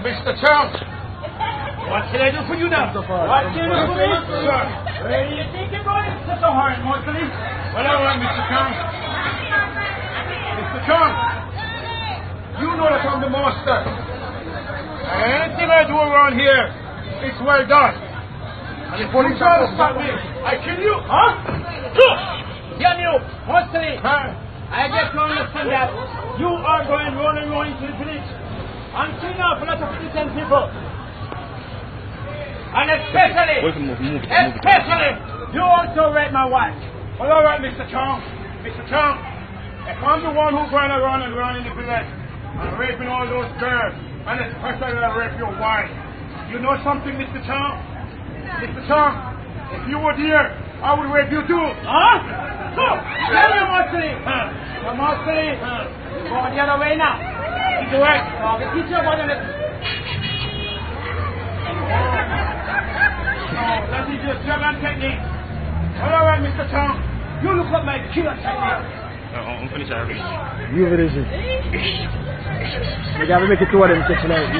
Mr. Chong. What can I do for you now? What can I do for me? Sir. Where do you think you're going? It's so hard, mostly. Well, all right, Mr. Chong. Mr. Chong, you know that I'm the master. Anything I do around here, it's well done. And if you try to stop me, I kill you. Huh? Damn you, mostly. I get to understand that you are going rolling into the village and killing off a lot of innocent people. And especially, you also rape my wife. Well, all right, Mr. Chong. Mr. Chong, if I'm the one who's going around and around in the village and raping all those girls, and especially I rape your wife, you know something, Mr. Chong? Mr. Chong, if you were here, I would rape you too. Huh? So, tell me, mostly. Mostly, go the other way now. Either way. So, the teacher about the That is your German technique. Well, all right, Mr. Chong. You look at my killer technique. I'm finished already. You finish it. We gotta make it to one of them section out.